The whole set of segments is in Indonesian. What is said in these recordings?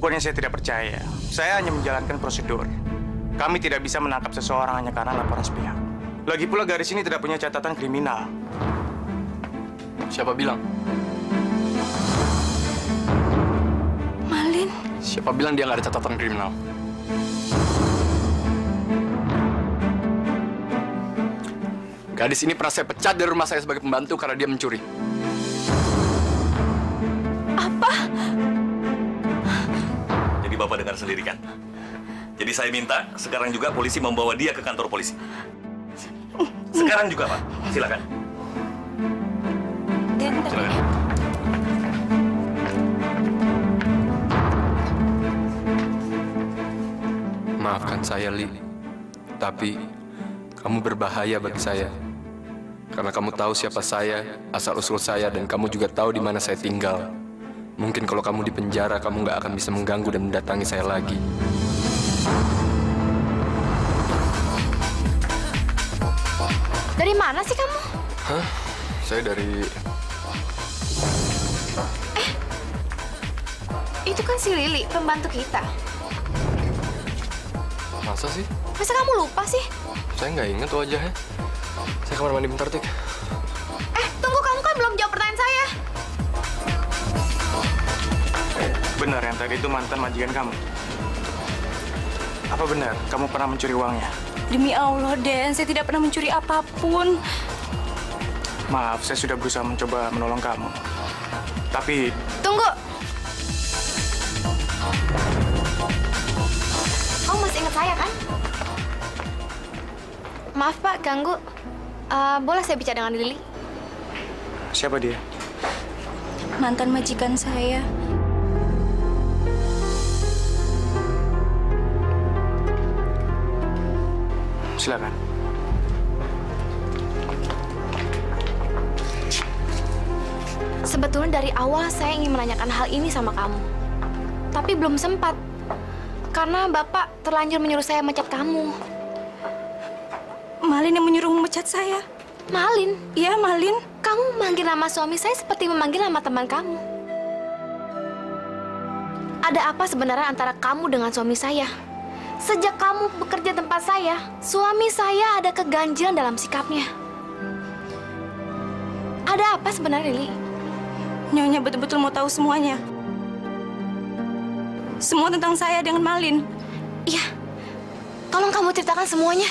Bukannya saya tidak percaya. Saya hanya menjalankan prosedur. Kami tidak bisa menangkap seseorang hanya karena laporan sepihak. Lagi pula garis ini tidak punya catatan kriminal. Siapa bilang? Malin. Siapa bilang dia nggak ada catatan kriminal? Gadis ini pernah saya pecat dari rumah saya sebagai pembantu karena dia mencuri. Apa? Jadi Bapak dengar sendiri kan? Jadi saya minta sekarang juga polisi membawa dia ke kantor polisi. Sekarang juga, Pak. Silakan. Silakan. Maafkan saya, Li. Tapi kamu berbahaya bagi saya. Karena kamu tahu siapa saya, asal-usul saya, dan kamu juga tahu di mana saya tinggal. Mungkin kalau kamu di penjara, kamu nggak akan bisa mengganggu dan mendatangi saya lagi. Dari mana sih kamu? Hah? Saya dari... Itu kan si Lili, pembantu kita. Masa sih? Masa kamu lupa sih? Saya nggak ingat wajahnya. Saya kamar mandi bentar, Tik. Tunggu, kamu kan belum jawab pertanyaan saya. Benar yang tadi itu mantan majikan kamu? Apa benar kamu pernah mencuri uangnya? Demi Allah, Den, saya tidak pernah mencuri apapun. Maaf, saya sudah berusaha mencoba menolong kamu. Tapi Tunggu. Kamu masih ingat saya kan? Maaf Pak, ganggu. Boleh saya bicara dengan Lili? siapa dia? Mantan majikan saya. Silakan. Sebetulnya dari awal saya ingin menanyakan hal ini sama kamu. Tapi belum sempat. Karena Bapak terlanjur menyuruh saya mecat kamu. Malin yang menyuruh memecat saya. Malin? Iya, Malin. Kamu memanggil nama suami saya seperti memanggil nama teman kamu. Ada apa sebenarnya antara kamu dengan suami saya? Sejak kamu bekerja tempat saya, suami saya ada keganjilan dalam sikapnya. Ada apa sebenarnya, Lili? Nyonya betul-betul mau tahu semuanya. Semua tentang saya dengan Malin. Iya, tolong kamu ceritakan semuanya.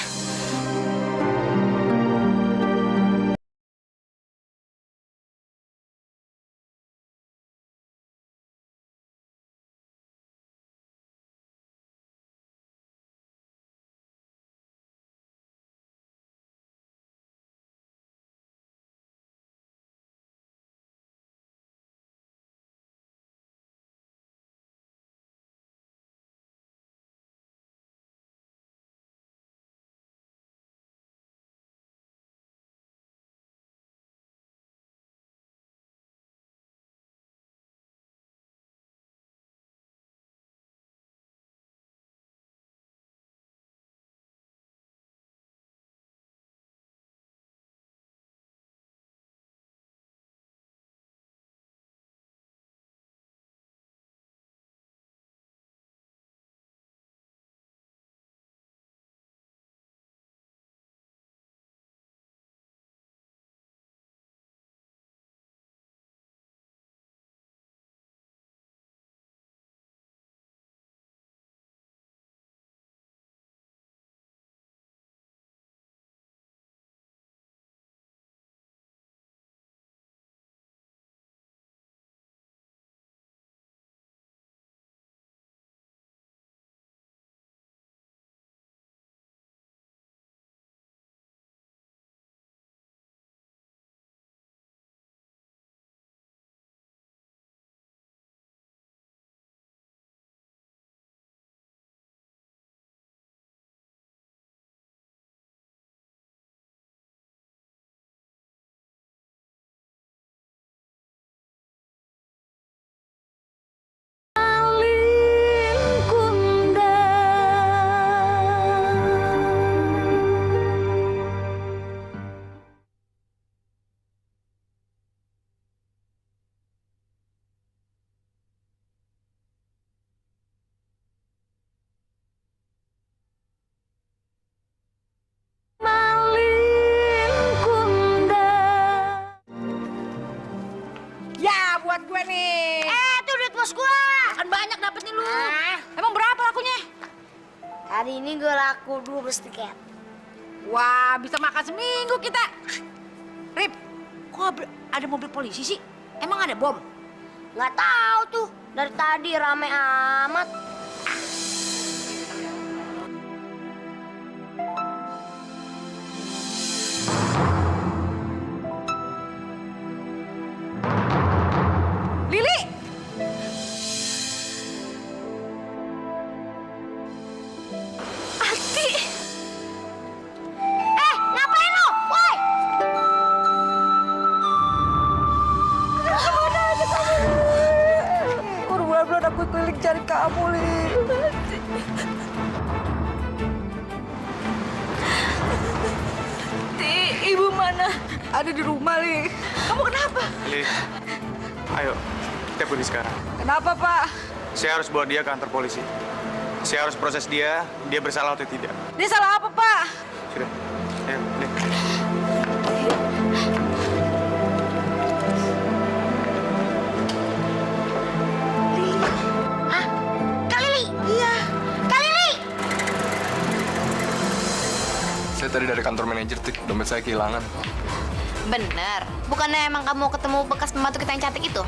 gua. Kan banyak dapetnya lu. Emang berapa lakunya? Hari ini gua laku 12 tiket. Wah, bisa makan seminggu kita. Rip, kok ada mobil polisi sih? Emang ada bom? Nggak tahu tuh, dari tadi rame amat. Lili! Ati! Ngapain lu? Woi! Benar-benar aku keliling cari kamu, Li. Ibu mana? Ada di rumah, Li. Kamu kenapa? Li, ayo, kita pergi sekarang. Kenapa, Pak? Saya harus bawa dia ke kantor polisi. Saya harus proses dia bersalah atau tidak. Dia salah apa, Pak? Sudah, ayo, Li. Kak Lili! Iya. Kak Lili! Saya tadi dari kantor manajer, Tik. Dompet saya kehilangan. Bener. Bukannya emang kamu ketemu bekas pembantu kita yang cantik itu?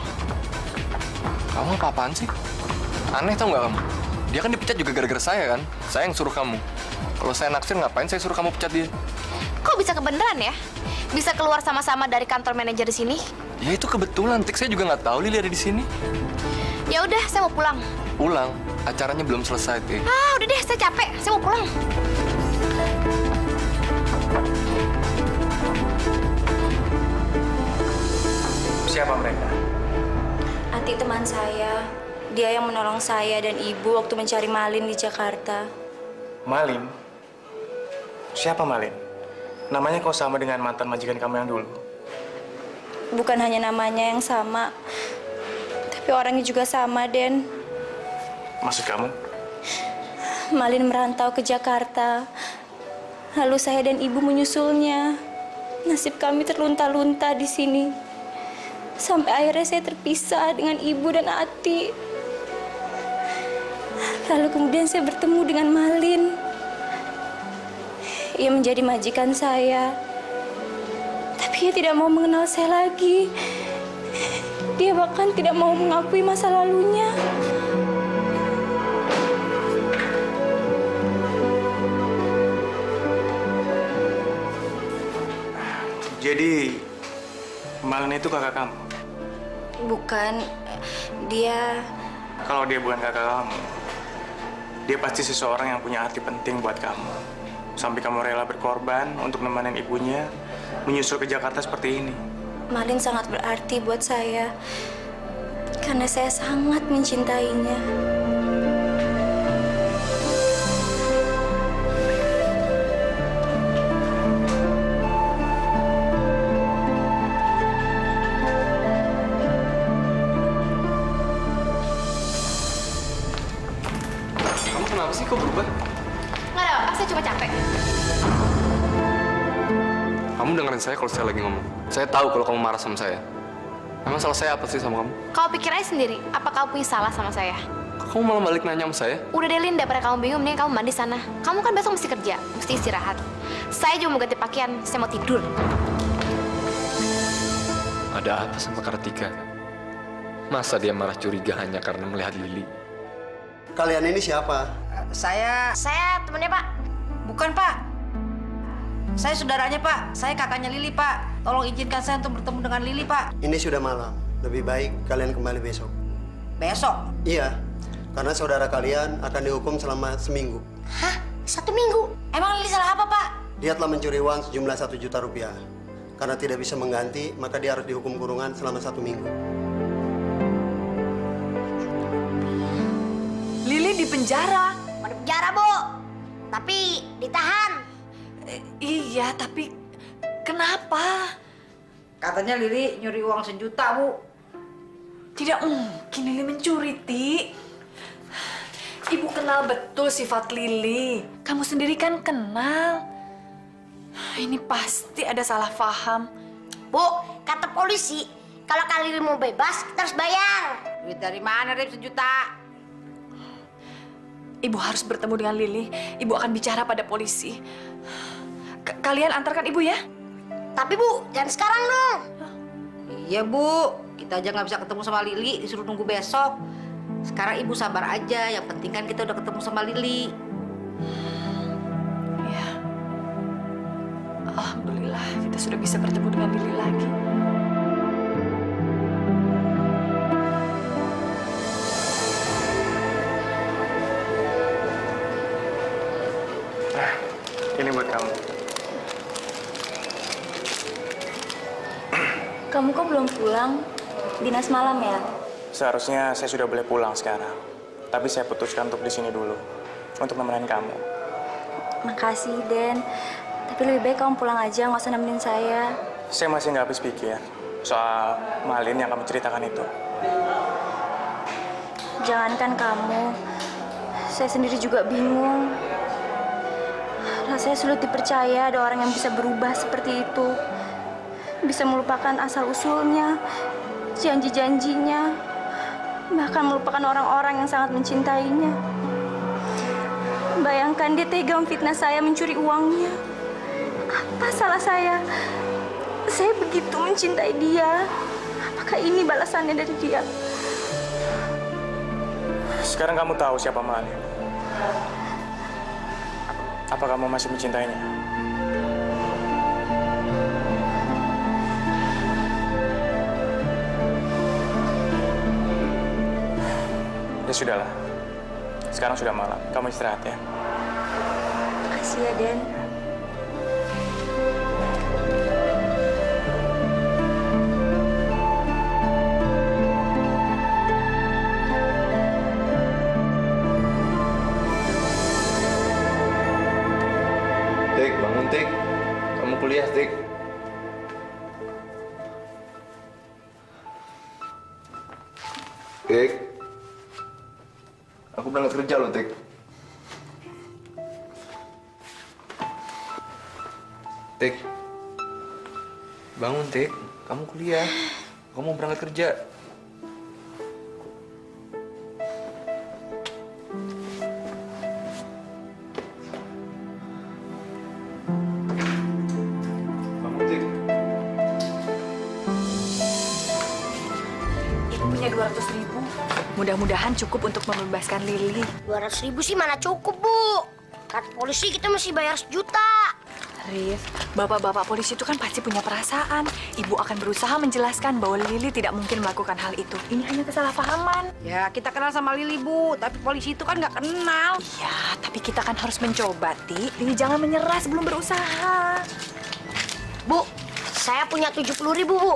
Kamu apa-apaan sih? Aneh tau nggak kamu? Dia kan dipecat juga gara-gara saya kan? Saya yang suruh kamu. Kalau saya naksir, ngapain saya suruh kamu pecat dia? Kok bisa kebeneran ya? Bisa keluar sama-sama dari kantor manajer di sini? Ya itu kebetulan, Tik. Saya juga nggak tahu Lili ada di sini. Ya udah, saya mau pulang. Pulang? Acaranya belum selesai, Tik. Ah, udah deh, saya capek. Saya mau pulang. Siapa mereka? Ati teman saya. Dia yang menolong saya dan ibu waktu mencari Malin di Jakarta. Malin? Siapa Malin? Namanya kok sama dengan mantan majikan kamu yang dulu? Bukan hanya namanya yang sama, tapi orangnya juga sama, Den. Maksud kamu? Malin merantau ke Jakarta. Lalu saya dan ibu menyusulnya. Nasib kami terlunta-lunta di sini. Sampai akhirnya saya terpisah dengan ibu dan Ati. Lalu kemudian saya bertemu dengan Malin. Ia menjadi majikan saya. Tapi ia tidak mau mengenal saya lagi. Dia bahkan tidak mau mengakui masa lalunya. Jadi, Malin itu kakak kamu? Bukan, dia... Kalau dia bukan kakak kamu, dia pasti seseorang yang punya arti penting buat kamu. Sampai kamu rela berkorban untuk nemenin ibunya menyusul ke Jakarta seperti ini. Malin sangat berarti buat saya. Karena saya sangat mencintainya. Kamu kenapa sih kok berubah? Nggak ada apa, saya cuma capek. Kamu dengerin saya kalau saya lagi ngomong. Saya tahu kalau kamu marah sama saya. Emang salah saya apa sih sama kamu? Kau pikir aja sendiri, apa kamu punya salah sama saya? Kok kamu malah balik nanya sama saya? Udah deh, Lin, daripada kamu bingung, mending kamu mandi sana. Kamu kan besok mesti kerja, mesti istirahat. Saya juga mau ganti pakaian, saya mau tidur. Ada apa sama Kartika? Masa dia marah curiga hanya karena melihat Lili? Kalian ini siapa? Saya temennya, Pak. bukan, Pak. Saya saudaranya, Pak. Saya kakaknya Lili, Pak. Tolong izinkan saya untuk bertemu dengan Lili, Pak. Ini sudah malam. Lebih baik kalian kembali besok. Besok. Iya, karena saudara kalian akan dihukum selama seminggu. Hah? 1 minggu? Emang Lili salah apa, Pak? Dia telah mencuri uang sejumlah 1 juta rupiah. Karena tidak bisa mengganti, maka dia harus dihukum kurungan selama 1 minggu. Lili di penjara. Mau di penjara, Bu. Tapi ditahan. Iya, tapi kenapa? Katanya Lili nyuri uang 1 juta, Bu. Tidak mungkin Lili mencuri, Ti. Ibu kenal betul sifat Lili. Kamu sendiri kan kenal. Ini pasti ada salah paham. Bu, kata polisi, kalau Kak Lili mau bebas, kita harus bayar. Duit dari mana, Rip, 1 juta? Ibu harus bertemu dengan Lili. Ibu akan bicara pada polisi. Kalian antarkan ibu ya. Tapi Bu, jangan sekarang dong. Iya, Bu. Kita aja nggak bisa ketemu sama Lili, disuruh nunggu besok. Sekarang Ibu sabar aja. Yang penting kan kita udah ketemu sama Lili. Ya. Alhamdulillah kita sudah bisa bertemu dengan Lili lagi. Ini buat kamu. Kamu kok belum pulang? Dinas malam ya? Seharusnya saya sudah boleh pulang sekarang. Tapi saya putuskan untuk di sini dulu. Untuk nemenin kamu. Makasih, Den. Tapi lebih baik kamu pulang aja, nggak usah nemenin saya. Saya masih nggak habis pikir soal Malin yang kamu ceritakan itu. Jangankan kamu, saya sendiri juga bingung. Rasanya sulit dipercaya ada orang yang bisa berubah seperti itu. Bisa melupakan asal-usulnya, janji-janjinya, bahkan melupakan orang-orang yang sangat mencintainya. Bayangkan dia tega memfitnah saya mencuri uangnya. Apa salah saya? Saya begitu mencintai dia. Apakah ini balasannya dari dia? Sekarang kamu tahu siapa Malin. Apa kamu masih mencintainya? Ya sudahlah. Sekarang sudah malam. Kamu istirahat ya. Makasih ya, Den. Tik, bangun Tik. Kamu kuliah Tik. Tik. Aku berangkat kerja loh Tik. Tik. Bangun Tik. Kamu kuliah. Kamu berangkat kerja. Bangun Tik. Ibu punya 200.000. Mudah-mudahan cukup untuk membebaskan Lili. 200.000 sih mana cukup, Bu. Kata polisi kita mesti bayar 1 juta. Rif, bapak-bapak polisi itu kan pasti punya perasaan. Ibu akan berusaha menjelaskan bahwa Lili tidak mungkin melakukan hal itu. Ini hanya kesalahpahaman. Ya, kita kenal sama Lili, Bu. Tapi polisi itu kan nggak kenal. Iya, tapi kita kan harus mencoba, Ti. Lili jangan menyerah sebelum berusaha. Bu, saya punya 70.000, Bu.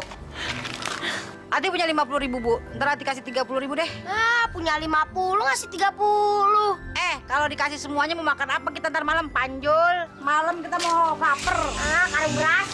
Ati punya 50.000, Bu. Ntar Ati kasih 30.000 deh. Ah, punya 50, ngasih 30. Kalau dikasih semuanya mau makan apa kita ntar malam, Panjul? Malam kita mau lapar. Ah, kari beras.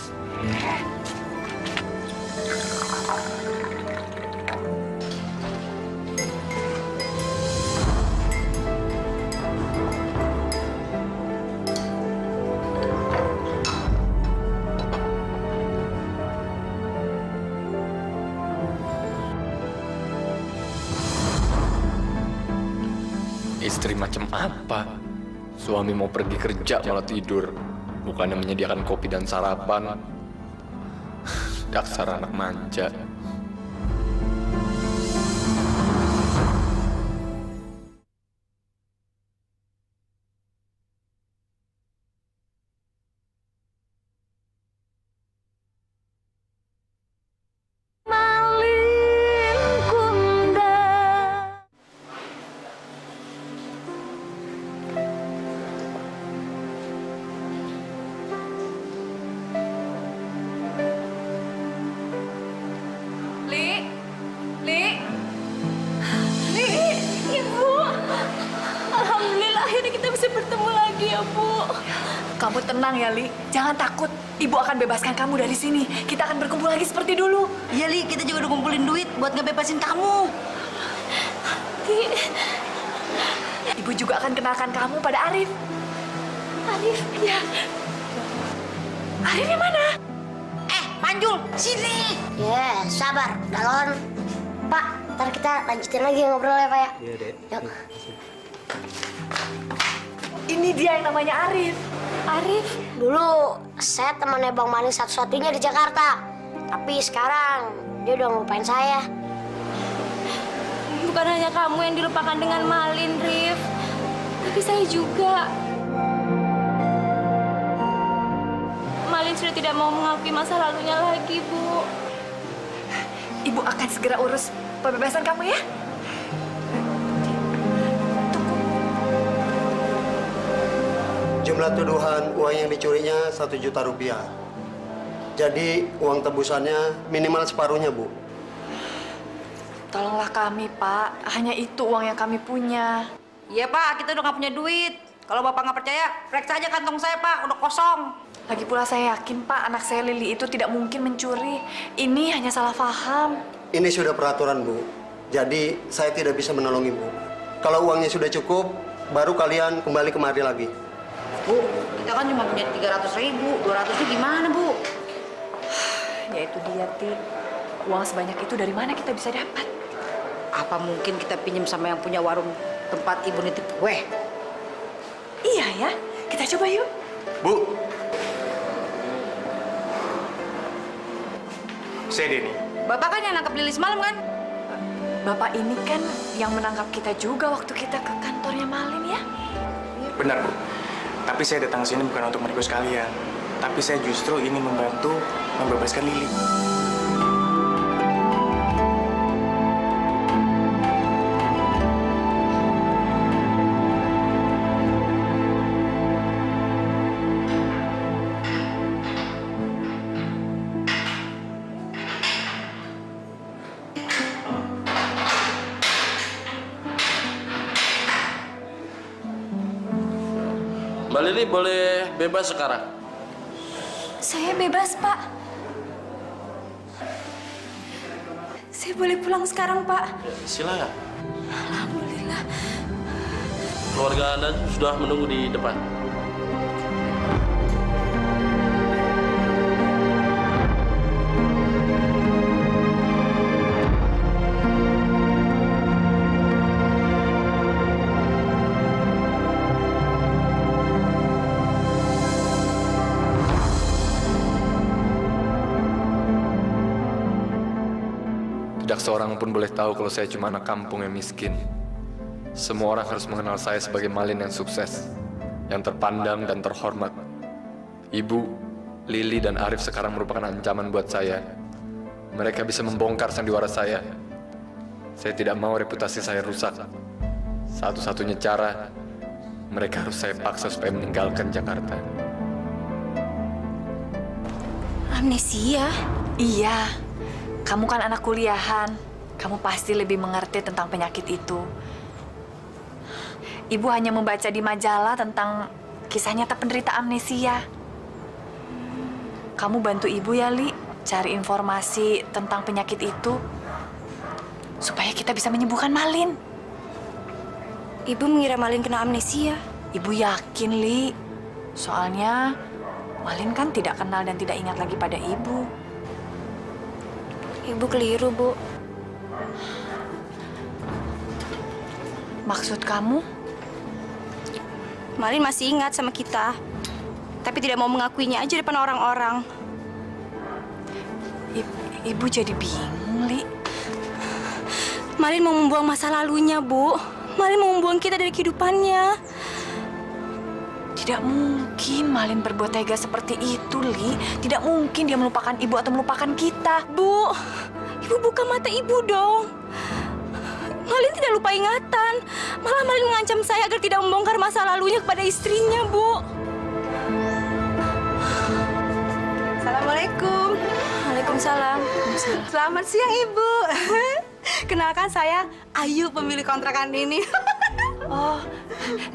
Istri macam apa? Suami mau pergi kerja malah tidur. Bukannya menyediakan kopi dan sarapan. Dasar anak manja. Kamu tenang ya, Li. Jangan takut. Ibu akan bebaskan kamu dari sini. Kita akan berkumpul lagi seperti dulu. Iya, Li. Kita juga udah ngumpulin duit buat ngebebasin kamu. Ibu juga akan kenalkan kamu pada Arif. Arif, ya. Arifnya mana? Panjul, sini. Ya, sabar, Galon. Pak, Ntar kita lanjutin lagi ngobrol ya, Pak ya. Iya, Dek. Yuk. Ini dia yang namanya Arif. Arif, Dulu saya temannya Bang Malin satu-satunya di Jakarta. Tapi sekarang dia udah ngelupain saya. Bukan hanya kamu yang dilupakan dengan Malin, Rif. Tapi saya juga. Malin sudah tidak mau mengakui masa lalunya lagi, Bu. Ibu akan segera urus pembebasan kamu ya. Jumlah tuduhan uang yang dicurinya 1 juta rupiah. Jadi uang tebusannya minimal separuhnya, Bu. Tolonglah kami, Pak. Hanya itu uang yang kami punya. Iya Pak, kita udah nggak punya duit. Kalau Bapak nggak percaya, periksa aja kantong saya Pak, udah kosong. Lagi pula saya yakin, Pak, anak saya Lili itu tidak mungkin mencuri. Ini hanya salah paham. Ini sudah peraturan, Bu. Jadi saya tidak bisa menolong Ibu. Kalau uangnya sudah cukup, baru kalian kembali kemari lagi. Bu, kita kan cuma punya 300.000, 200 itu gimana Bu? Ya itu dia, Ti. Uang sebanyak itu dari mana kita bisa dapat? Apa mungkin kita pinjam sama yang punya warung tempat Ibu nitip kue? Iya ya, kita coba yuk. Bu. Saya Denny. Bapak kan yang nangkep Lili semalam kan? Bapak ini kan yang menangkap kita juga waktu kita ke kantornya Malin ya. Benar, Bu. Tapi saya datang ke sini bukan untuk meringkus kalian. Tapi saya justru ingin membantu membebaskan Lili. Mbak Lili boleh bebas sekarang. Saya bebas, Pak. Saya boleh pulang sekarang, Pak. Ya, silakan. Alhamdulillah. Keluarga Anda sudah menunggu di depan. Tidak seorang pun boleh tahu kalau saya cuma anak kampung yang miskin. Semua orang harus mengenal saya sebagai Malin yang sukses, yang terpandang dan terhormat. Ibu, Lili, dan Arif sekarang merupakan ancaman buat saya. Mereka bisa membongkar sandiwara saya. Saya tidak mau reputasi saya rusak. Satu-satunya cara, mereka harus saya paksa supaya meninggalkan Jakarta. Amnesia? Iya. Kamu kan anak kuliahan. Kamu pasti lebih mengerti tentang penyakit itu. Ibu hanya membaca di majalah tentang kisah nyata penderita amnesia. Kamu bantu ibu ya, Li, cari informasi tentang penyakit itu supaya kita bisa menyembuhkan Malin. Ibu mengira Malin kena amnesia. Ibu yakin, Li. Soalnya Malin kan tidak kenal dan tidak ingat lagi pada ibu. Ibu keliru, Bu. Maksud kamu? Malin masih ingat sama kita. Tapi tidak mau mengakuinya aja depan orang-orang. Ibu jadi bingung, Li. Malin mau membuang masa lalunya, Bu. Malin mau membuang kita dari kehidupannya. Tidak mungkin Malin berbuat tega seperti itu, Li. Tidak mungkin dia melupakan ibu atau melupakan kita. Bu, ibu buka mata ibu dong. Malin tidak lupa ingatan. Malah Malin mengancam saya agar tidak membongkar masa lalunya kepada istrinya, Bu. Assalamualaikum. Waalaikumsalam. Selamat siang, Ibu. Kenalkan saya Ayu, pemilik kontrakan ini. Oh,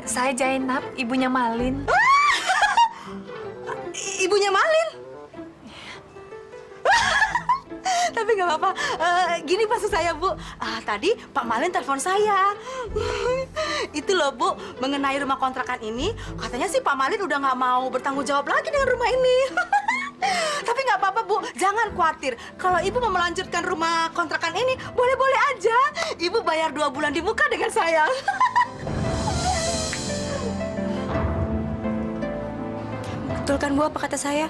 saya Jainab, ibunya Malin. Ibunya Malin? Tapi nggak apa-apa. Gini maksud saya, Bu. Tadi Pak Malin telepon saya. Itu loh, Bu, mengenai rumah kontrakan ini. Katanya sih Pak Malin udah nggak mau bertanggung jawab lagi dengan rumah ini. Tapi nggak apa-apa, Bu. Jangan khawatir. Kalau Ibu mau melanjutkan rumah kontrakan ini, boleh-boleh aja. Ibu bayar 2 bulan di muka dengan saya. Betul kan, Bu, apa kata saya?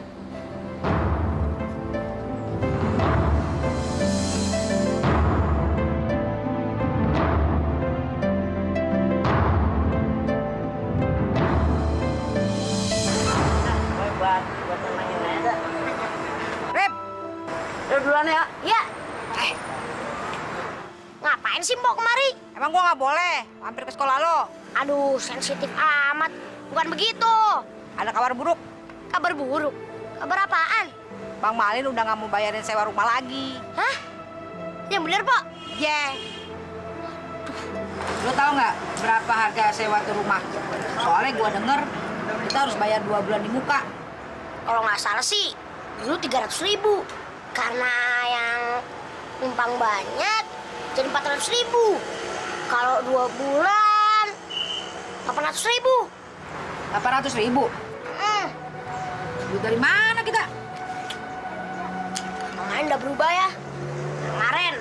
Rep, udah duluan ya. Ya. Ngapain sih Mbok kemari? Emang gua nggak boleh mampir ke sekolah lo? Aduh, sensitif amat. Bukan begitu. Ada kabar buruk. Kabar buruk. Kabar apaan? Bang Malin udah nggak mau bayarin sewa rumah lagi. Hah? Yang bener, Pok? Yeah. Lo tau nggak berapa harga sewa tuh rumah? Soalnya gua denger kita harus bayar 2 bulan di muka. Kalau nggak salah sih, dulu 300.000. Karena yang numpang banyak, jadi 400.000. Kalau 2 bulan, 800.000. 800.000. Duit dari mana kita? Kemarin udah berubah ya. Kemarin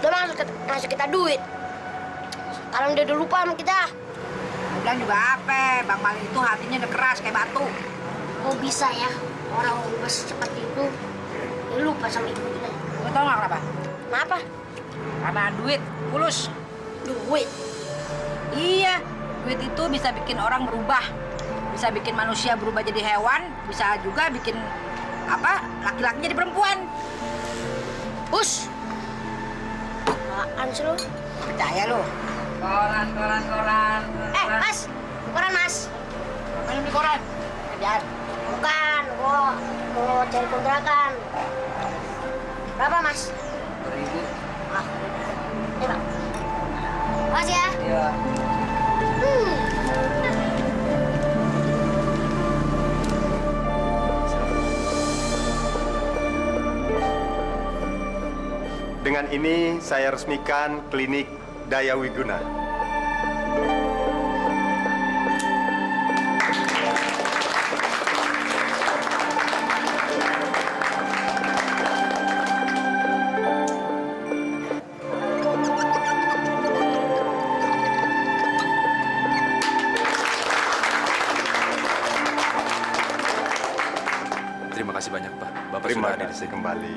udah ngasih kita duit. Sekarang dia udah lupa sama kita. Udah juga apa? Bang Malin itu hatinya udah keras kayak batu. Kok bisa ya orang berubah secepat itu? Dia lupa sama ibu kita. Lo tau nggak kenapa? Kenapa? Karena duit, fulus. Duit. Iya, duit itu bisa bikin orang berubah. Bisa bikin manusia berubah jadi hewan, bisa juga bikin laki-laki jadi perempuan. Bus. Apaan sih lo? Percaya lo. Koran. Mas. Koran, Mas. Mana beli koran? Kerjaan. Bukan, gua mau cari kontrakan. Berapa, Mas? 2.000. Ah. Ini, Pak. Makasih ya. Iya. Dengan ini saya resmikan klinik Daya Wiguna. Terima kasih banyak, Pak. Bapak Terima sudah hadir. kasih kembali.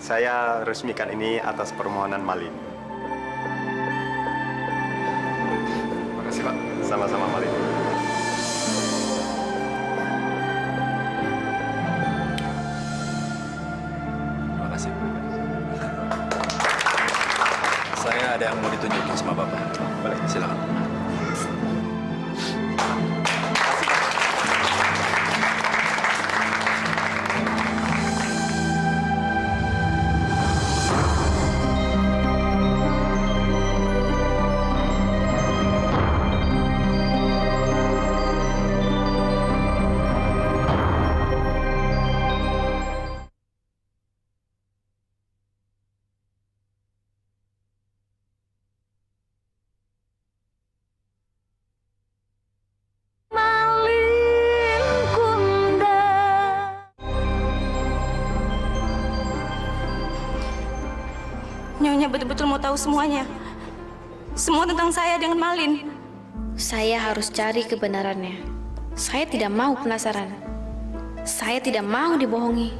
Saya resmikan ini atas permohonan Malin. Terima kasih, Pak. Sama-sama Malin. Terima kasih. Saya ada yang mau ditunjukin sama Bapak. Boleh, silakan. Nyonya betul-betul mau tahu semuanya. Semua tentang saya dengan Malin. Saya harus cari kebenarannya. Saya tidak mau penasaran. Saya tidak mau dibohongi.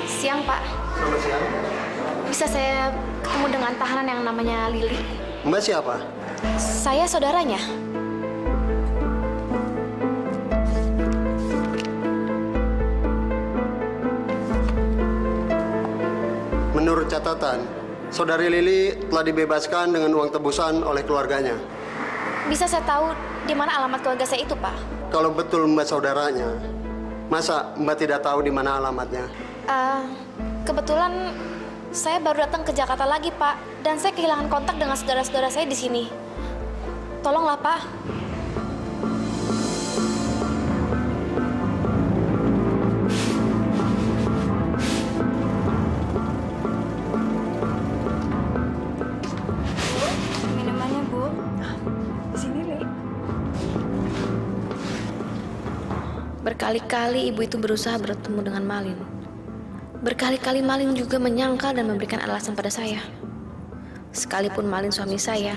Siang, Pak. Selamat siang. Bisa saya ketemu dengan tahanan yang namanya Lili? Mbak siapa? Saya saudaranya. Menurut catatan, Saudari Lili telah dibebaskan dengan uang tebusan oleh keluarganya. Bisa saya tahu di mana alamat keluarga saya itu, Pak? Kalau betul Mbak saudaranya, masa Mbak tidak tahu di mana alamatnya? Kebetulan saya baru datang ke Jakarta lagi, Pak. Dan saya kehilangan kontak dengan saudara-saudara saya di sini. Tolonglah, Pak. Minumannya, Bu. Berkali-kali ibu itu berusaha bertemu dengan Malin. Berkali-kali Malin juga menyangkal dan memberikan alasan pada saya. Sekalipun Malin suami saya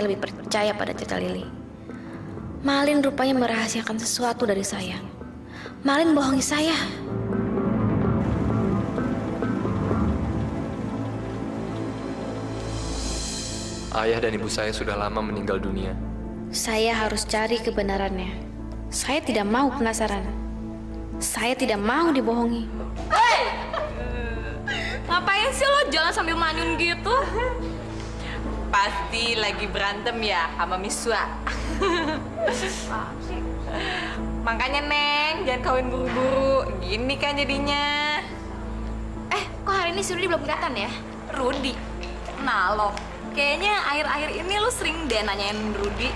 lebih percaya pada cerita Lili. Malin rupanya merahasiakan sesuatu dari saya. Malin bohongi saya. Ayah dan ibu saya sudah lama meninggal dunia. Saya harus cari kebenarannya. Saya tidak mau penasaran. Saya tidak mau dibohongi. Hei! Ngapain sih lo jalan sambil manyun gitu? Pasti lagi berantem ya sama Miswa. Makanya Neng, jangan kawin buru-buru. Gini kan jadinya. Kok hari ini si Rudi belum kelihatan ya? Rudi? Nah lo, kayaknya akhir-akhir ini lo sering deh nanyain Rudi.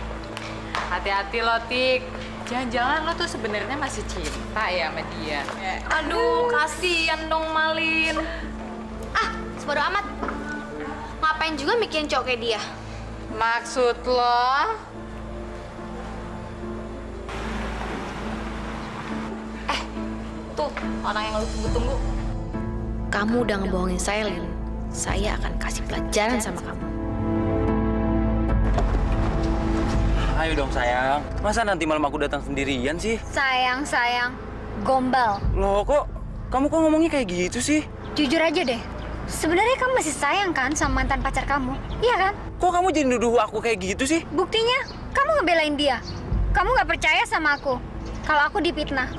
Hati-hati lo, Tik. Jangan-jangan lo tuh sebenarnya masih cinta ya sama dia. Aduh, kasihan dong Malin. Sebodo amat. Ngapain juga mikirin cowok kayak dia? Maksud lo? Tuh, orang yang lo tunggu-tunggu. Kamu udah ngebohongin saya, Lin. Saya akan kasih pelajaran sama kamu. Ayo dong sayang, masa nanti malam aku datang sendirian sih? Sayang, gombal. Loh kok ngomongnya kayak gitu sih? Jujur aja deh, sebenarnya kamu masih sayang kan sama mantan pacar kamu? Iya kan? Kok kamu jadi nuduh aku kayak gitu sih? Buktinya, kamu ngebelain dia. Kamu nggak percaya sama aku kalau aku difitnah.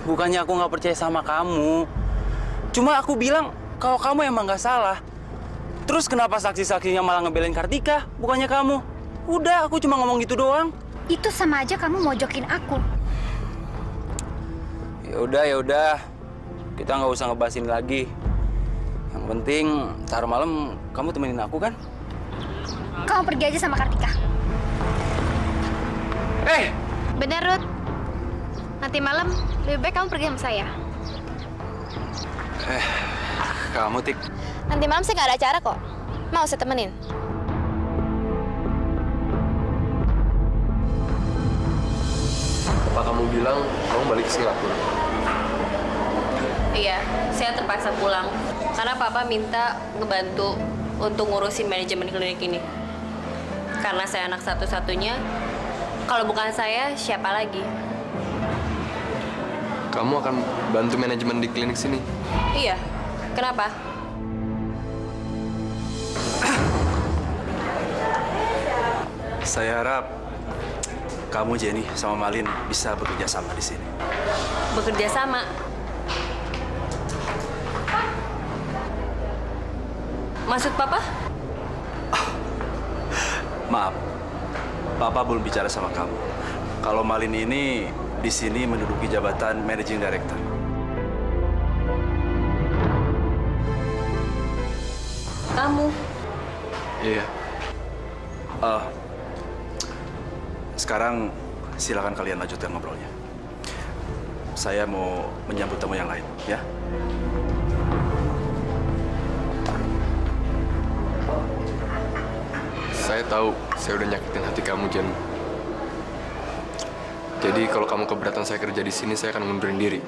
Bukannya aku nggak percaya sama kamu. Cuma aku bilang kalau kamu emang nggak salah. Terus kenapa saksi-saksinya malah ngebelain Kartika, bukannya kamu? Udah, aku cuma ngomong gitu doang. Itu sama aja kamu mojokin aku. Ya udah. Kita nggak usah ngebahas ini lagi. Yang penting, ntar malam kamu temenin aku kan? Kamu pergi aja sama Kartika. Bener, Ruth. Nanti malam lebih baik kamu pergi sama saya. Kamu, Tik. Nanti malam saya nggak ada acara kok. Mau saya temenin? Apa kamu bilang kamu balik ke Singapura? Iya, saya terpaksa pulang. Karena Papa minta ngebantu untuk ngurusin manajemen klinik ini. Karena saya anak satu-satunya, kalau bukan saya, siapa lagi? Kamu akan bantu manajemen di klinik sini? Iya, kenapa? Saya harap kamu, Jenny, sama Malin bisa bekerja sama di sini. Bekerja sama? Maksud Papa? Maaf, Papa belum bicara sama kamu. Kalau Malin ini di sini menduduki jabatan Managing Director. Kamu? Iya. Sekarang silakan kalian lanjutkan ngobrolnya. Saya mau menyambut tamu yang lain, ya. Saya tahu saya udah nyakitin hati kamu, Jen. Jadi kalau kamu keberatan saya kerja di sini, saya akan mundurin diri.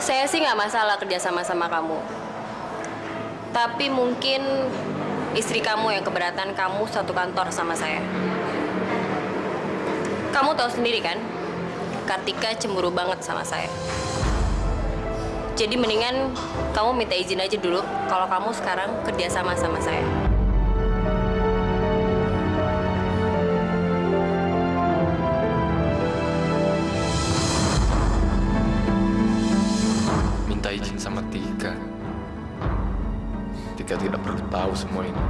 Saya sih nggak masalah kerja sama kamu. Tapi mungkin istri kamu yang keberatan kamu satu kantor sama saya. Kamu tahu sendiri kan, Kartika cemburu banget sama saya. Jadi mendingan kamu minta izin aja dulu kalau kamu sekarang kerja sama saya. Minta izin sama Tika. Tika tidak perlu tahu semua ini.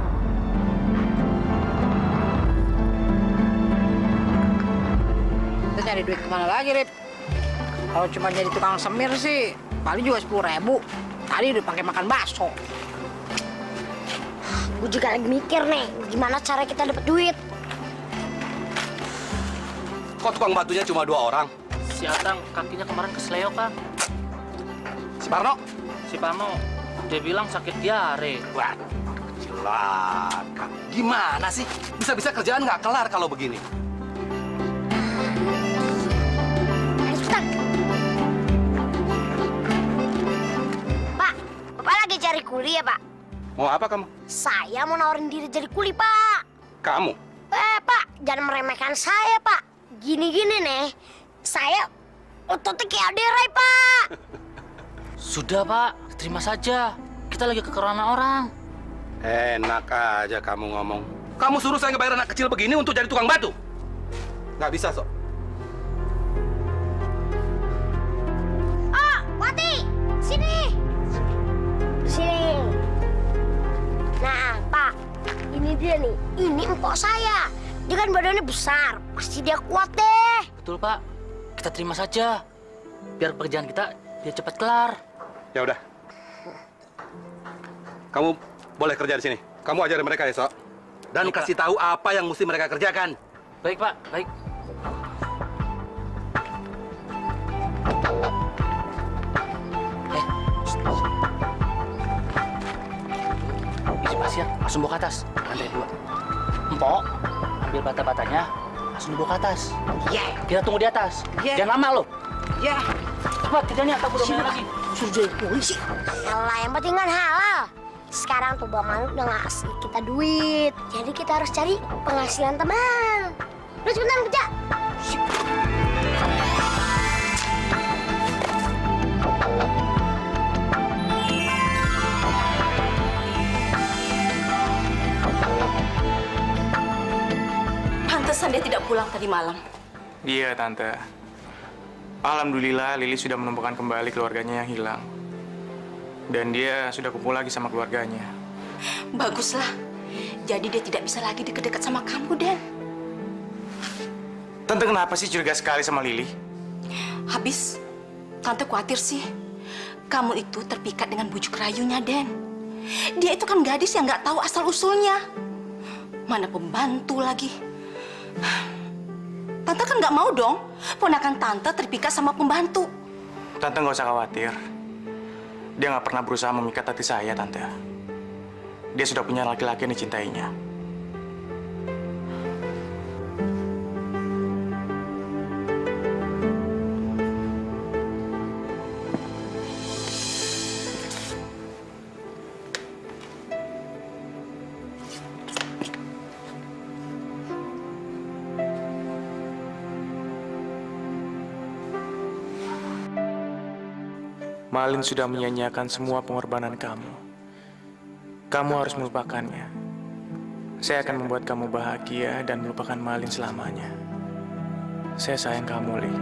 Kita nyari duit kemana lagi, Rip? Kalau cuma jadi tukang semir sih, paling juga 10.000. Tadi udah pakai makan bakso. Gue juga lagi mikir nih, gimana cara kita dapat duit. Kok tukang batunya cuma 2 orang? Si Atang kakinya kemarin kesleo, Kang. Si Parno? Si Parno, dia bilang sakit diare. Wah, Lah, gimana sih? Bisa-bisa kerjaan nggak kelar kalau begini. Pak, Bapak lagi cari kuli ya, Pak? Mau apa kamu? Saya mau nawarin diri jadi kuli, Pak. Kamu? Pak, jangan meremehkan saya, Pak. Gini-gini nih, saya ototnya kayak aderai, Pak. Sudah, Pak. Terima saja. Kita lagi kekurangan orang. Enak aja kamu ngomong. Kamu suruh saya ngebayar anak kecil begini untuk jadi tukang batu? Nggak bisa, Sok. Oh, Wati, sini. Sini. Nah, Pak, ini dia nih. Ini empok saya. Dia kan badannya besar. Pasti dia kuat deh. Betul, Pak. Kita terima saja. Biar pekerjaan kita biar cepat kelar. Ya udah. Kamu boleh kerja di sini. Kamu ajarin mereka ya, Sok. Dan Baik, kasih tahu apa yang mesti mereka kerjakan. Baik, Pak. Baik. Isi pasir, langsung bawa ke atas. Lantai 2. Empok, ambil bata-batanya, langsung dibawa ke atas. Iya. Kita tunggu di atas. Jangan lama, loh. Iya. Cepat, kerjanya. Takut udah main lagi. Suruh jadi polisi. Yalah, yang penting kan halal. Sekarang tuh Bang Malu udah ngasih kita duit. Jadi kita harus cari penghasilan teman. Udah cepetan kerja. Pantesan dia tidak pulang tadi malam. Iya, Tante. Alhamdulillah Lili sudah menemukan kembali keluarganya yang hilang. Dan dia sudah kumpul lagi sama keluarganya. Baguslah. Jadi dia tidak bisa lagi deket-deket sama kamu, Den. Tante kenapa sih curiga sekali sama Lili? Habis, Tante khawatir sih. Kamu itu terpikat dengan bujuk rayunya, Den. Dia itu kan gadis yang nggak tahu asal-usulnya. Mana pembantu lagi. Tante kan nggak mau dong ponakan Tante terpikat sama pembantu. Tante nggak usah khawatir. Dia nggak pernah berusaha memikat hati saya, Tante. Dia sudah punya laki-laki yang dicintainya. Malin sudah menyanyiakan semua pengorbanan kamu. Kamu harus melupakannya. Saya akan membuat kamu bahagia dan melupakan Malin selamanya. Saya sayang kamu, Li.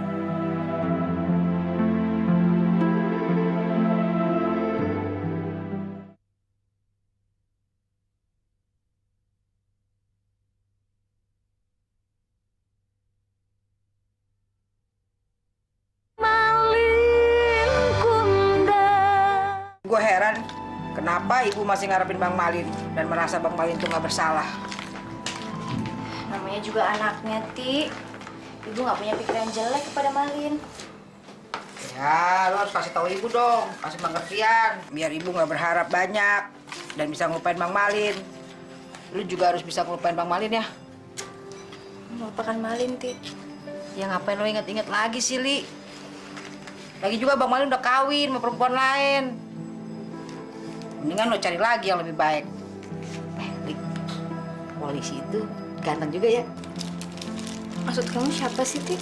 Gue heran, kenapa ibu masih ngarepin Bang Malin dan merasa Bang Malin itu nggak bersalah. Namanya juga anaknya, Ti. Ibu nggak punya pikiran jelek kepada Malin. Ya, lo harus kasih tahu ibu dong, kasih pengertian, biar ibu nggak berharap banyak dan bisa ngelupain Bang Malin. Lu juga harus bisa ngelupain Bang Malin ya. Melupakan Malin, Ti. Ya ngapain lo inget-inget lagi sih, Li? Lagi juga Bang Malin udah kawin sama perempuan lain. Mendingan lo cari lagi yang lebih baik. Li, polisi itu ganteng juga ya. Maksud kamu siapa sih, Ti?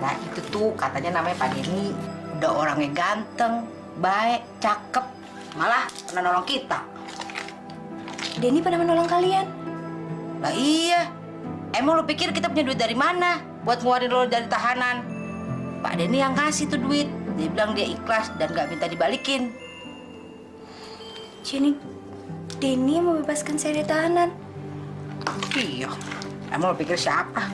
Nah itu tuh katanya namanya Pak Denny. Udah orangnya ganteng, baik, cakep. Malah pernah nolong kita. Denny pernah menolong kalian? Lah iya. Emang lo pikir kita punya duit dari mana? Buat ngeluarin lo dari tahanan. Pak Denny yang kasih tuh duit. Dia bilang dia ikhlas dan gak minta dibalikin. Jadi, Denny yang membebaskan saya dari tahanan? Iya. Emang lo pikir siapa?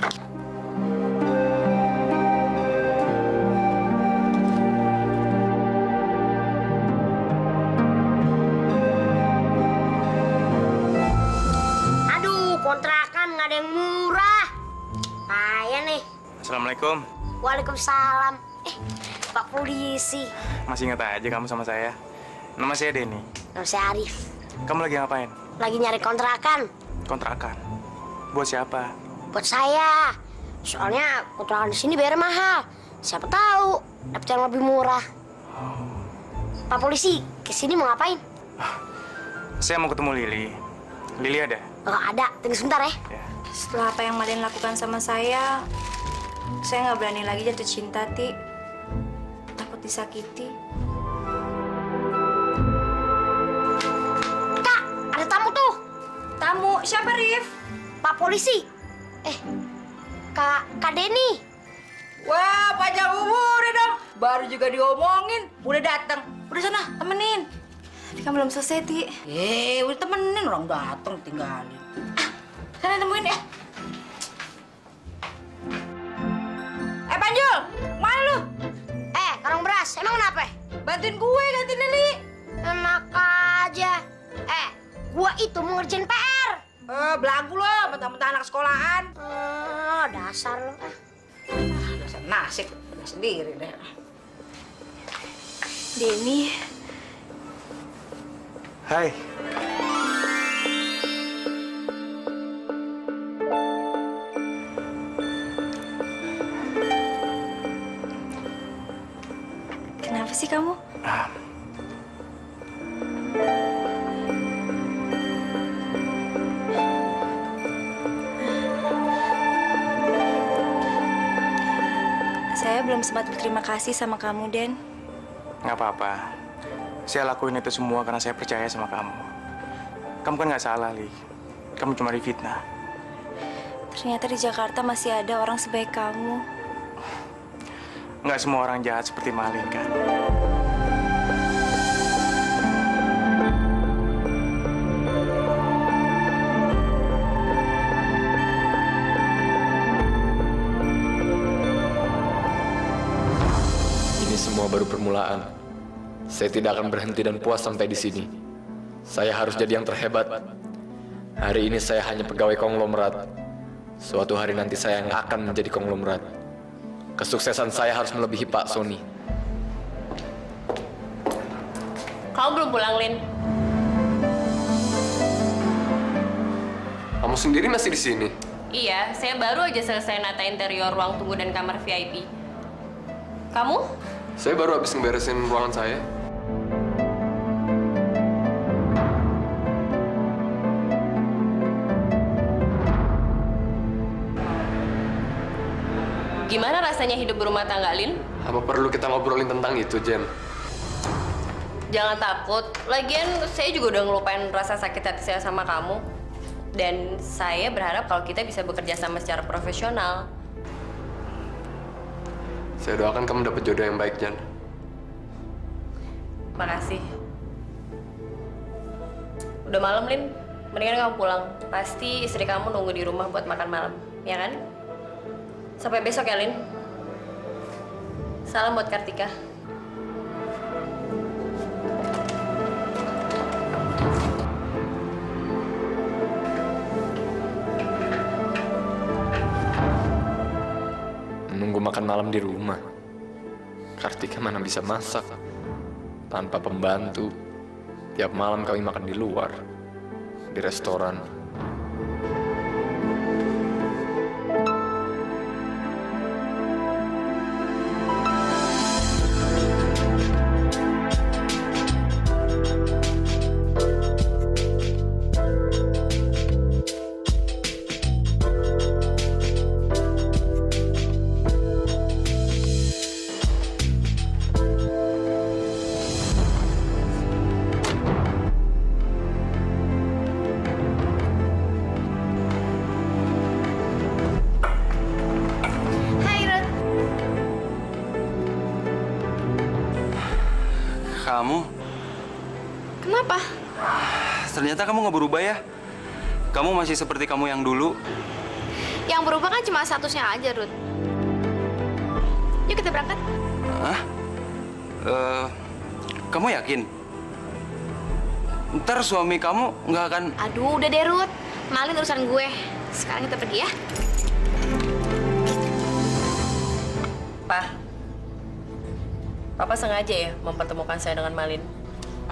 Aduh, kontrakan nggak ada yang murah. Payah nih. Assalamualaikum. Waalaikumsalam. Pak Polisi. Masih ingat aja kamu sama saya. Nama saya Denny. Nama saya Arif. Kamu lagi ngapain? lagi nyari kontrakan. Kontrakan? Buat siapa? Buat saya. Soalnya kontrakan di sini bayar mahal. Siapa tahu dapat yang lebih murah. Pak polisi, kesini mau ngapain? Saya mau ketemu Lili. Lili ada? Oh, ada. Tunggu sebentar ya. Setelah apa yang Malin lakukan sama saya nggak berani lagi jatuh cinta, Ti. Takut disakiti. Kak, ada tamu tuh. Tamu? Siapa, Rif? Pak polisi. Kak Denny. Wah, panjang umurnya dong. Baru juga diomongin, udah datang. Udah sana, temenin. Tadi kan belum selesai, Ti. Udah temenin, orang datang tinggalin. Sana temuin ya. Panjul, mana lu? Karung beras, emang kenapa? Bantuin gue ganti Lili. Enak aja. Gua itu mau ngerjain PR. Belagu lo, mentah-mentah anak sekolahan. Dasar lo. Dasar nasib, udah sendiri deh. Denny. Hai. Kenapa sih kamu? Saya belum sempat berterima kasih sama kamu, Den. Nggak apa-apa. Saya lakuin itu semua karena saya percaya sama kamu. Kamu kan nggak salah, Li. Kamu cuma difitnah. Ternyata di Jakarta masih ada orang sebaik kamu. Nggak semua orang jahat seperti Malin, kan? Ini semua baru permulaan. Saya tidak akan berhenti dan puas sampai di sini. Saya harus jadi yang terhebat. Hari ini saya hanya pegawai konglomerat. Suatu hari nanti saya yang akan menjadi konglomerat. Kesuksesan saya harus melebihi Pak Sony. Kamu belum pulang, Lin? Kamu sendiri masih di sini? Iya, saya baru aja selesai nata interior ruang tunggu dan kamar VIP. Kamu? Saya baru habis ngeberesin ruangan saya. Gimana rasanya hidup berumah tangga, Lin? Apa perlu kita ngobrolin tentang itu, Jen? Jangan takut. Lagian saya juga udah ngelupain rasa sakit hati saya sama kamu. Dan saya berharap kalau kita bisa bekerja sama secara profesional. Saya doakan kamu dapat jodoh yang baik, Jan. Makasih. Udah malam, Lin. Mendingan kamu pulang. Pasti istri kamu nunggu di rumah buat makan malam, ya kan? Sampai besok ya, Lin. Salam buat Kartika. Menunggu makan malam di rumah. Kartika mana bisa masak. Tanpa pembantu. Tiap malam kami makan di luar. Di restoran. Kamu? Kenapa? Ternyata kamu nggak berubah ya? Kamu masih seperti kamu yang dulu. Yang berubah kan cuma statusnya aja, Ruth. Yuk kita berangkat. Hah? Kamu yakin? Ntar suami kamu nggak akan... Aduh, udah deh, Ruth. Malin urusan gue. Sekarang kita pergi ya. Papa sengaja ya mempertemukan saya dengan Malin.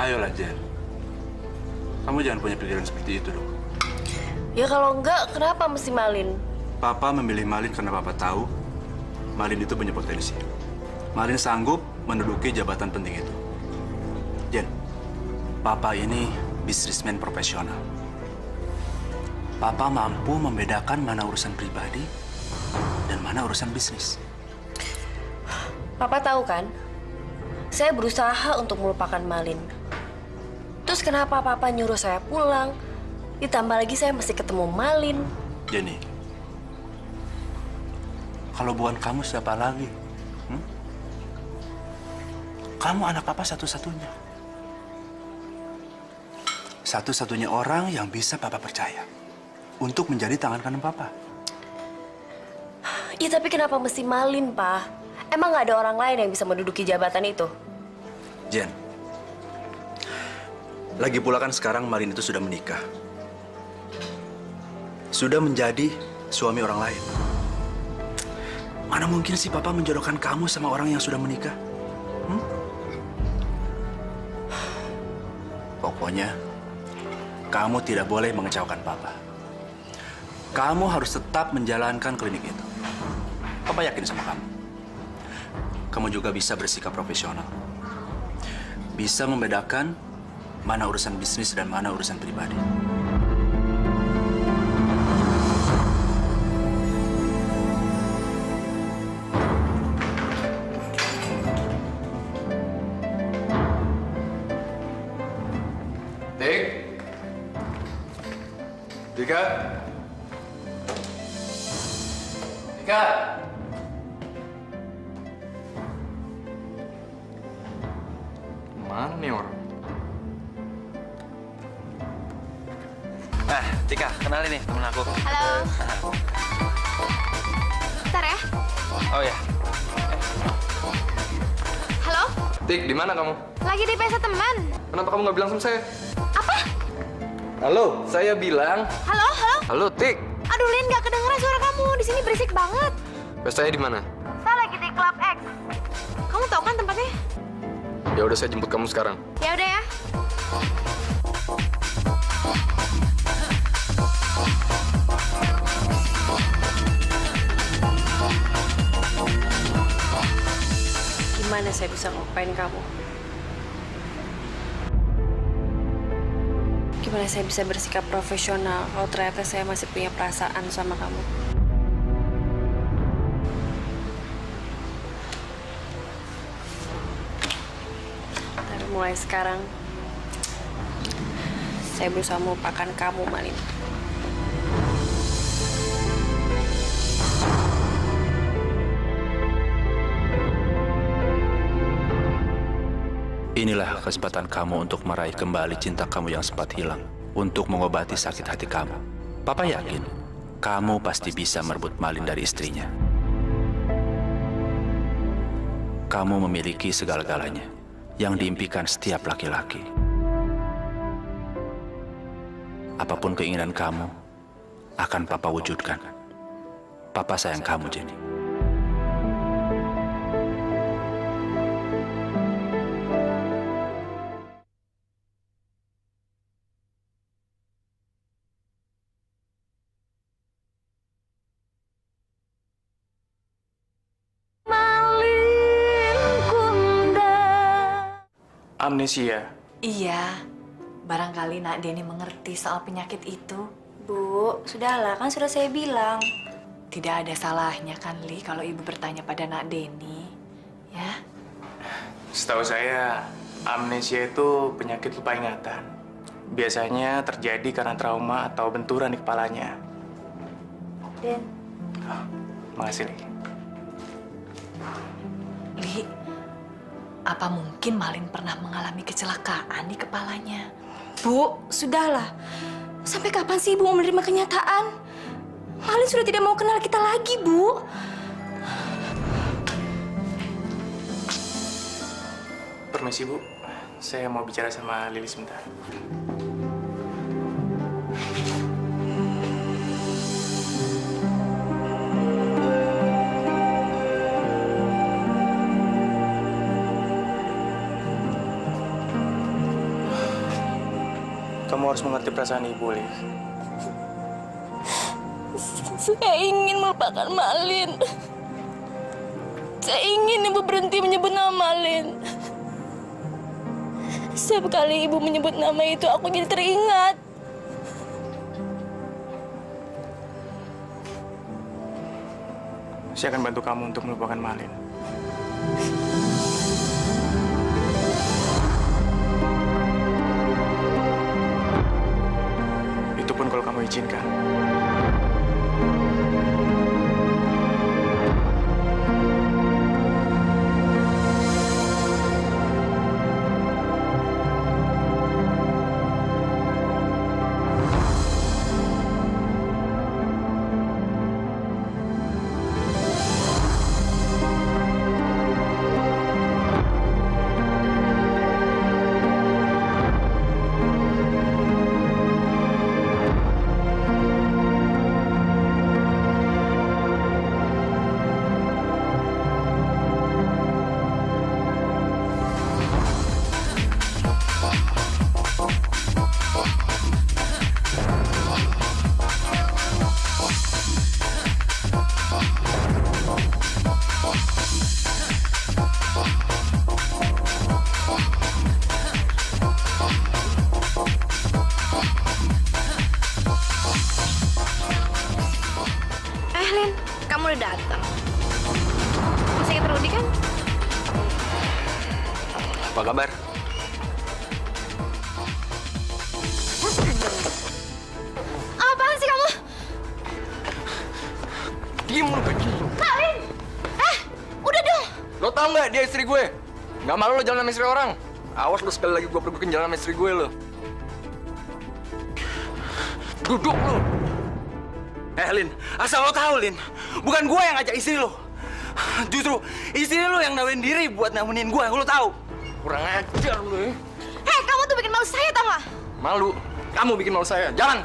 Ayolah, Jen. Kamu jangan punya pikiran seperti itu dong. Ya kalau enggak, kenapa mesti Malin? Papa memilih Malin karena Papa tahu Malin itu punya potensi. Malin sanggup menduduki jabatan penting itu. Jen, Papa ini bisnismen profesional. Papa mampu membedakan mana urusan pribadi dan mana urusan bisnis. Papa tahu kan? Saya berusaha untuk melupakan Malin. Terus kenapa Papa nyuruh saya pulang? Ditambah lagi saya mesti ketemu Malin. Jenny, kalau bukan kamu siapa lagi? Kamu anak Papa satu-satunya. Satu-satunya orang yang bisa Papa percaya untuk menjadi tangan kanan Papa. Ya tapi kenapa mesti Malin, Pak? Emang nggak ada orang lain yang bisa menduduki jabatan itu? Jen, lagi pula kan sekarang Malin itu sudah menikah. Sudah menjadi suami orang lain. Mana mungkin sih Papa menjodohkan kamu sama orang yang sudah menikah? Pokoknya, kamu tidak boleh mengecewakan Papa. Kamu harus tetap menjalankan klinik itu. Papa yakin sama kamu. Kamu juga bisa bersikap profesional. Bisa membedakan mana urusan bisnis dan mana urusan pribadi. Dika? Dika? Mana nih orang? Nah, Tika, kenalin nih temen aku. Halo. Bentar ya. Oh ya. Halo? Tik, di mana kamu? Lagi di pesta teman. Kenapa kamu nggak bilang sama saya? Apa? Halo, saya bilang. Halo, halo? Halo, Tik. Aduh, Lin, nggak kedengeran suara kamu. Di sini berisik banget. Pestanya di mana? Saya lagi di Club X. Kamu tahu kan tempatnya? Ya udah, saya jemput kamu sekarang. Ya udah ya. Gimana saya bisa ngelupain kamu? Gimana saya bisa bersikap profesional kalau ternyata saya masih punya perasaan sama kamu? Tapi mulai sekarang, saya berusaha melupakan kamu, Malin. Inilah kesempatan kamu untuk meraih kembali cinta kamu yang sempat hilang. Untuk mengobati sakit hati kamu. Papa yakin, kamu pasti bisa merebut Malin dari istrinya. Kamu memiliki segala-galanya yang diimpikan setiap laki-laki. Apapun keinginan kamu, akan Papa wujudkan. Papa sayang kamu, Jenny. Amnesia. Iya, barangkali Nak Denny mengerti soal penyakit itu. Bu, sudahlah, kan sudah saya bilang. Tidak ada salahnya kan, Li, kalau ibu bertanya pada Nak Denny. Ya? Setahu saya, amnesia itu penyakit lupa ingatan. Biasanya terjadi karena trauma atau benturan di kepalanya. Den. Makasih, Li. Li, apa mungkin Malin pernah mengalami kecelakaan di kepalanya? Bu, sudahlah. Sampai kapan sih Ibu mau menerima kenyataan? Malin sudah tidak mau kenal kita lagi, Bu. Permisi, Bu. Saya mau bicara sama Lili sebentar. Kamu harus mengerti perasaan ibu, Li. Saya ingin melupakan Malin. Saya ingin ibu berhenti menyebut nama Malin. Setiap kali ibu menyebut nama itu, aku jadi teringat. Saya akan bantu kamu untuk melupakan Malin. Itu pun kalau kamu izinkan. Lin, kamu udah datang. Masih ingat Rudy kan? Apa kabar? Apaan sih kamu? Diam lu, kecil lu. Malin! Udah dong! Lo tau nggak dia istri gue? Nggak malu lo jalan sama istri orang? Awas lo sekali lagi gue pergi jalan sama istri gue lo. Duduk lo. Lin, asal lo tahu, Lin, bukan gue yang ngajak istri lo. Justru istri lo yang nawarin diri buat nemenin gue, lo tahu? Kurang ajar lo ya. Hei, kamu tuh bikin malu saya, tau nggak? Malu? Kamu bikin malu saya. Jalan!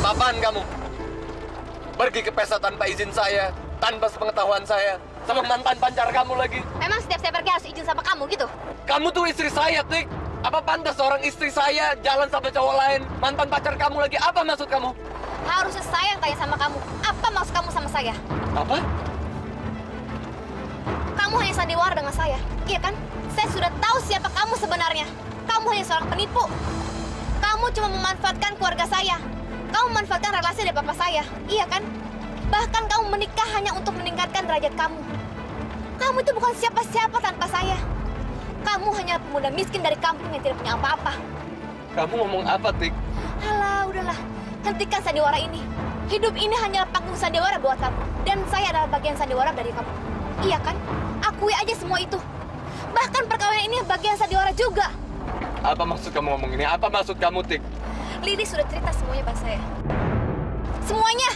Apaan kamu? Pergi ke pesta tanpa izin saya, tanpa sepengetahuan saya, sama mantan pacar kamu lagi. Emang setiap saya pergi harus izin sama kamu gitu? Kamu tuh istri saya, Tik. Apa pantas seorang istri saya jalan sama cowok lain, mantan pacar kamu lagi? Apa maksud kamu? Harusnya saya yang tanya sama kamu. Apa maksud kamu sama saya? Apa? Kamu hanya sandiwara dengan saya, iya kan? Saya sudah tahu siapa kamu sebenarnya. Kamu hanya seorang penipu. Kamu cuma memanfaatkan keluarga saya. Kamu memanfaatkan relasi dari bapak saya, iya kan? Bahkan kamu menikah hanya untuk meningkatkan derajat kamu. Kamu itu bukan siapa-siapa tanpa saya. Kamu hanya pemuda miskin dari kampung yang tidak punya apa-apa. Kamu ngomong apa, Tik? Alah, udahlah. Hentikan sandiwara ini. Hidup ini hanyalah panggung sandiwara buat kamu. Dan saya adalah bagian sandiwara dari kamu. Iya kan? Akui aja semua itu. Bahkan perkawinan ini bagian sandiwara juga. Apa maksud kamu ngomong ini? Apa maksud kamu, Tik? Lili sudah cerita semuanya pada saya. Semuanya!